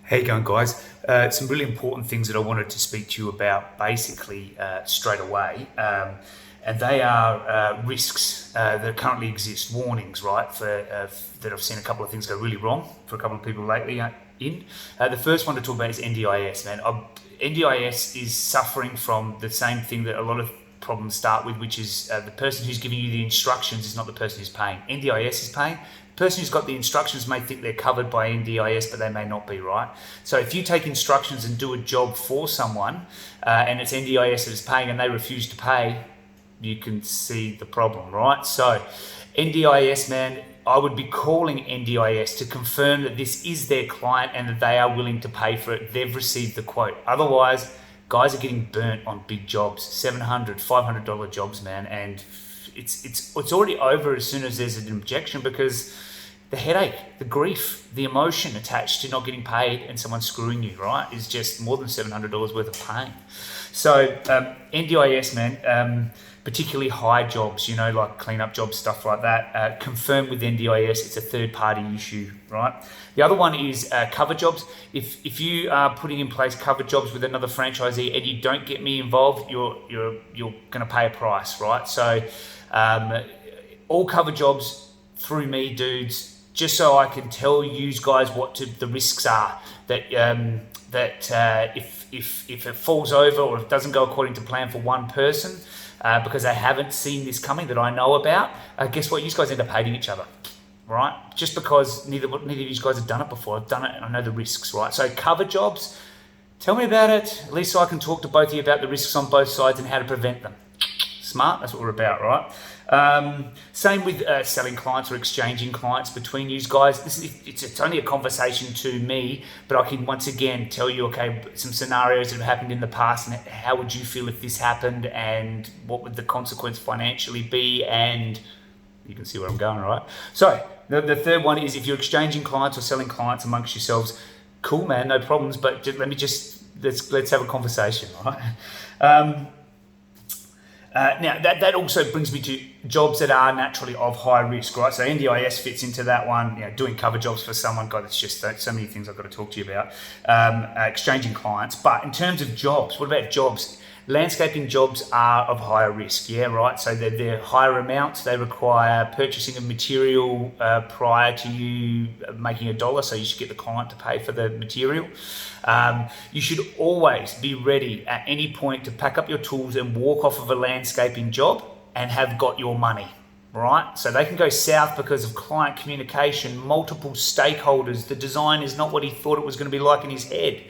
How you going, guys? Some really important things that I wanted to speak to you about basically straight away. And they are risks that currently exist, warnings, right, that I've seen a couple of things go really wrong for a couple of people lately the first one to talk about is NDIS, man. NDIS is suffering from the same thing that a lot of problems start with, which is the person who's giving you the instructions is not the person who's paying. NDIS is paying. The person who's got the instructions may think they're covered by NDIS, but they may not be, right? So if you take instructions and do a job for someone and it's NDIS that is paying and they refuse to pay, you can see the problem, right? So NDIS, man, I would be calling NDIS to confirm that this is their client and that they are willing to pay for it. They've received the quote. Otherwise, guys are getting burnt on big jobs, $700, $500 jobs, man, and it's already over as soon as there's an objection, because the headache, the grief, the emotion attached to not getting paid and someone screwing you, right, is just more than $700 worth of pain. So NDIS, man, particularly high jobs, like cleanup jobs, stuff like that, confirm with NDIS, it's a third-party issue, right? The other one is cover jobs. If you are putting in place cover jobs with another franchisee and you don't get me involved, you're going to pay a price, right? So all cover jobs through me, dudes, just so I can tell you guys what the risks are. That if it falls over or if it doesn't go according to plan for one person, because they haven't seen this coming that I know about, guess what? You guys end up hating each other, right? Just because neither of you guys have done it before. I've done it and I know the risks, right? So cover jobs, tell me about it, at least so I can talk to both of you about the risks on both sides and how to prevent them. Smart, that's what we're about, right? Same with selling clients or exchanging clients between you guys. It's only a conversation to me, but I can once again tell you, okay, some scenarios that have happened in the past and how would you feel if this happened and what would the consequence financially be, and you can see where I'm going, right? So the third one is if you're exchanging clients or selling clients amongst yourselves, cool, man, no problems, but let's have a conversation, right? Now, that also brings me to jobs that are naturally of high risk, right? So NDIS fits into that one. Doing cover jobs for someone, God, it's just so many things I've got to talk to you about. Exchanging clients. But in terms of jobs, what about jobs? Landscaping jobs are of higher risk, yeah, right? So they're higher amounts. They require purchasing of material prior to you making $1, so you should get the client to pay for the material. You should always be ready at any point to pack up your tools and walk off of a landscaping job and have got your money, right? So they can go south because of client communication, multiple stakeholders. The design is not what he thought it was going to be like in his head.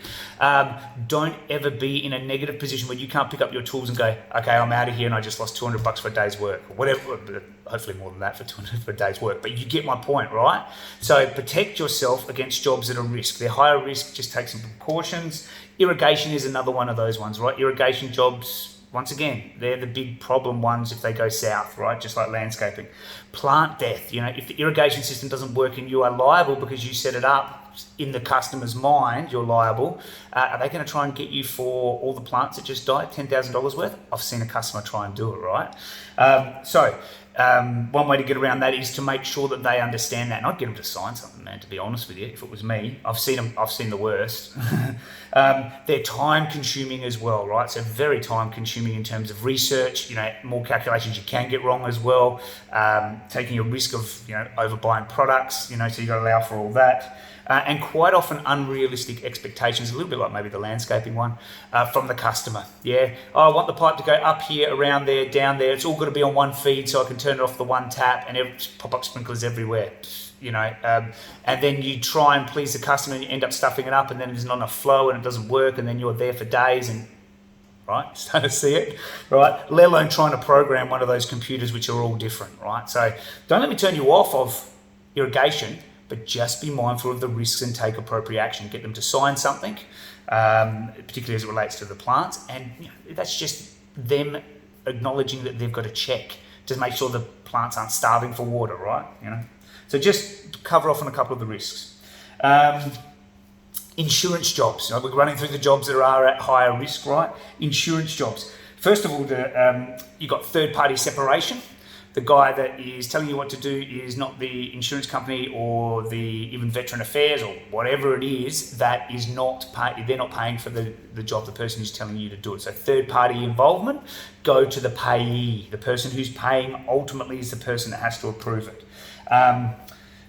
Don't ever be in a negative position where you can't pick up your tools and go, okay, I'm out of here and I just lost $200 for a day's work, or whatever, hopefully more than that for $200 for a day's work, but you get my point, right? So protect yourself against jobs that are risk. They're higher risk, just take some precautions. Irrigation is another one of those ones, right? Irrigation jobs, once again, they're the big problem ones if they go south, right? Just like landscaping. Plant death, if the irrigation system doesn't work and you are liable because you set it up in the customer's mind, you're liable. Are they going to try and get you for all the plants that just died, $10,000 worth? I've seen a customer try and do it, right? One way to get around that is to make sure that they understand that. And I'd get them to sign something, man, to be honest with you, if it was me. I've seen the worst. They're time consuming as well, right? So very time consuming in terms of research, more calculations you can get wrong as well. Taking a risk of, overbuying products, so you've got to allow for all that. And quite often unrealistic expectations, a little bit like maybe the landscaping one, from the customer. Yeah, I want the pipe to go up here, around there, down there. It's all got to be on one feed so I can turn it off the one tap, and pop-up sprinklers everywhere. And then you try and please the customer and you end up stuffing it up, and then there's not enough flow and it doesn't work, and then you're there for days and right, starting to see it, right? Let alone trying to program one of those computers which are all different, right? So don't let me turn you off of irrigation, but just be mindful of the risks and take appropriate action. Get them to sign something, particularly as it relates to the plants, and that's just them acknowledging that they've got to check to make sure the plants aren't starving for water, right? So just cover off on a couple of the risks. Insurance jobs. We're running through the jobs that are at higher risk, right? Insurance jobs. First of all, you've got third-party separation. the guy that is telling you what to do is not the insurance company or the even veteran affairs or whatever it is that is not they're not paying for the job, the person who's telling you to do it. So third party involvement, go to the payee. The person who's paying ultimately is the person that has to approve it.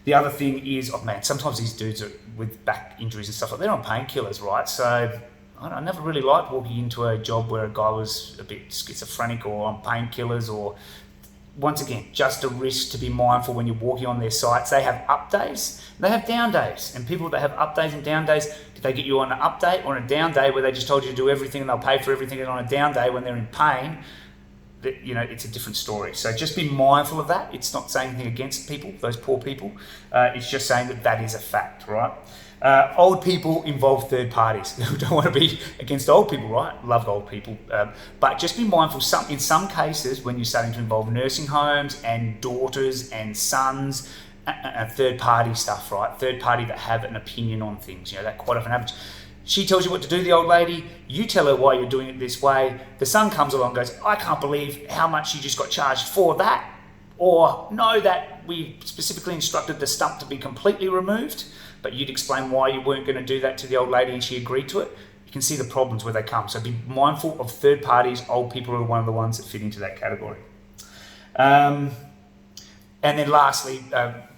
The other thing is, oh man, sometimes these dudes are with back injuries and stuff like that, they're on painkillers, right? So I never really liked walking into a job where a guy was a bit schizophrenic or on painkillers, or once again, just a risk to be mindful when you're walking on their sites. They have up days, they have down days, and people that have up days and down days, did they get you on an up day or a down day where they just told you to do everything and they'll pay for everything, and on a down day when they're in pain, that, you know, it's a different story. So just be mindful of that. It's not saying anything against people, those poor people. It's just saying that that is a fact, right? Old people involve third parties. We don't want to be against old people, right? Love old people. But just be mindful, in some cases, when you're starting to involve nursing homes and daughters and sons, third party stuff, right? Third party that have an opinion on things, you know, that quite often happens. She tells you what to do, the old lady, you tell her why you're doing it this way. The son comes along and goes, I can't believe how much you just got charged for that. Or no, that we specifically instructed the stump to be completely removed, but you'd explain why you weren't going to do that to the old lady and she agreed to it. You can see the problems where they come. So be mindful of third parties. Old people are one of the ones that fit into that category. And then lastly,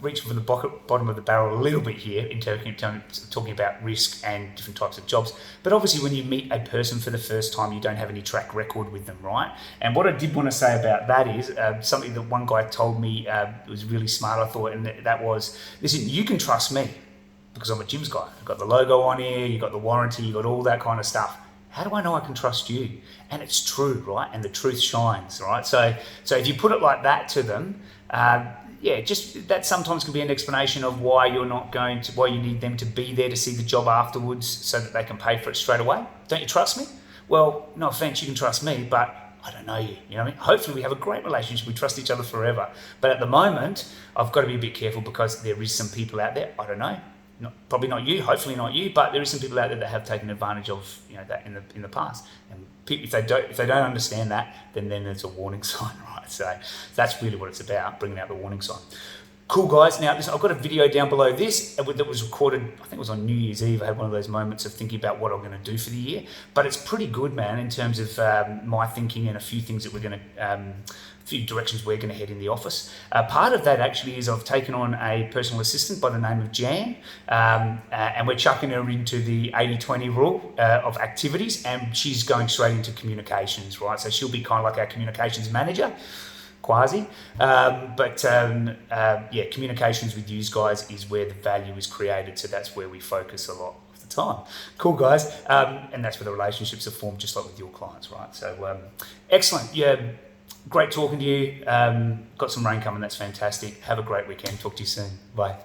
reaching for the bottom of the barrel a little bit here in talking about risk and different types of jobs. But obviously when you meet a person for the first time, you don't have any track record with them, right? And what I did want to say about that is something that one guy told me was really smart, I thought, and that was, listen, you can trust me because I'm a gyms guy. I've got the logo on here, you got the warranty, you got all that kind of stuff. How do I know I can trust you? And it's true, right? And the truth shines, right? So if you put it like that to them, just that sometimes can be an explanation of why why you need them to be there to see the job afterwards so that they can pay for it straight away. Don't you trust me? Well, no offense, you can trust me, but I don't know you. You know what I mean? Hopefully we have a great relationship. We trust each other forever. But at the moment, I've got to be a bit careful because there is some people out there, I don't know, probably not you, hopefully not you, but there is some people out there that have taken advantage of, you know, that in the past. And if they don't understand that, then there's a warning sign, right? So that's really what it's about, bringing out the warning sign. Cool, guys. Now, listen, I've got a video down below this that was recorded, I think it was on New Year's Eve. I had one of those moments of thinking about what I'm going to do for the year. But it's pretty good, man, in terms of my thinking and a few things that we're going to, a few directions we're going to head in the office. Part of that actually is I've taken on a personal assistant by the name of Jan, and we're chucking her into the 80-20 rule of activities, and she's going straight into communications, right? So she'll be kind of like our communications manager. Quasi, communications with you guys is where the value is created, so that's where we focus a lot of the time. Cool, guys, and that's where the relationships are formed, just like with your clients, right? So excellent. Yeah, great talking to you. Got some rain coming, that's fantastic. Have a great weekend. Talk to you soon. Bye.